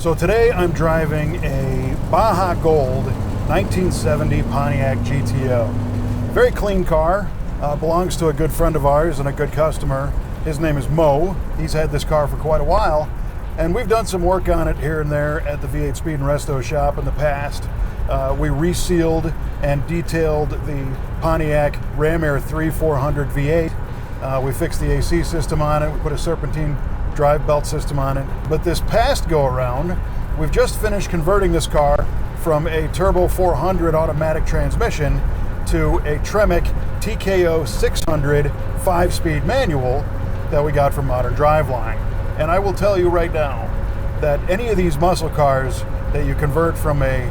So today I'm driving a Baja Gold 1970 Pontiac GTO. Very clean car, belongs to a good friend of ours and a good customer. His name is Mo. He's had this car for quite a while, and we've done some work on it here and there at the V8 Speed Resto Shop in the past. We resealed and detailed the Pontiac Ram Air 400 V8. We fixed the AC system on it. We put a serpentine drive belt system on it. But this past go around, we've just finished converting this car from a turbo 400 automatic transmission to a Tremec TKO 600 5-speed manual that we got from Modern Driveline. And I will tell you right now that any of these muscle cars that you convert from a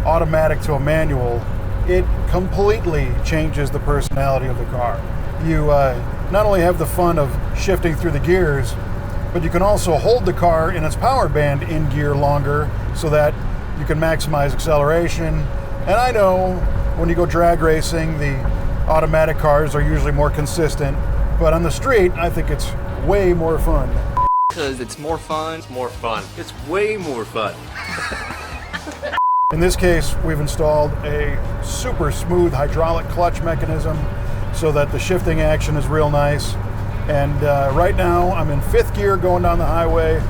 automatic to a manual, it completely changes the personality of the car. You not only have the fun of shifting through the gears, but you can also hold the car in its power band in gear longer so that you can maximize acceleration. And I know when you go drag racing, the automatic cars are usually more consistent, but on the street, I think it's way more fun. Because it's more fun. It's more fun. It's way more fun. In this case, we've installed a super smooth hydraulic clutch mechanism so that the shifting action is real nice. And right now I'm in 5th gear going down the highway,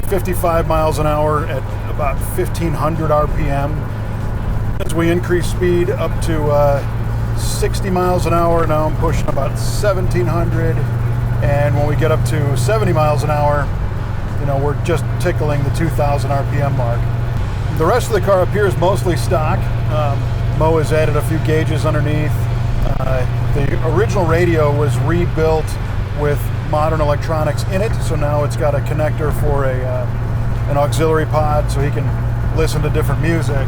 55 miles an hour at about 1500 RPM. As we increase speed up to 60 miles an hour, now I'm pushing about 1700. And when we get up to 70 miles an hour, you know, we're just tickling the 2000 RPM mark. The rest of the car up here is mostly stock. Mo has added a few gauges underneath. The original radio was rebuilt with modern electronics in it, so now it's got a connector for an auxiliary pod so he can listen to different music.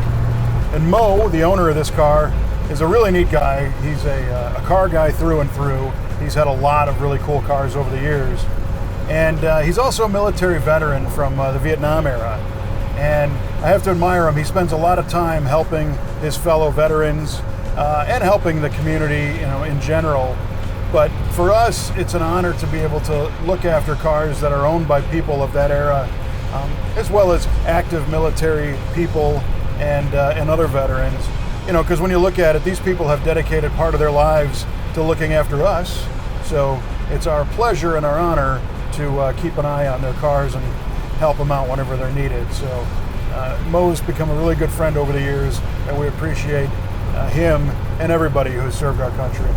And Mo, the owner of this car, is a really neat guy. He's a car guy through and through. He's had a lot of really cool cars over the years. And he's also a military veteran from the Vietnam era. And I have to admire him. He spends a lot of time helping his fellow veterans and helping the community, you know, in general. But for us, it's an honor to be able to look after cars that are owned by people of that era, as well as active military people and other veterans. You know, because when you look at it, these people have dedicated part of their lives to looking after us. So it's our pleasure and our honor to keep an eye on their cars and help them out whenever they're needed. So Mo's become a really good friend over the years, and we appreciate him and everybody who has served our country.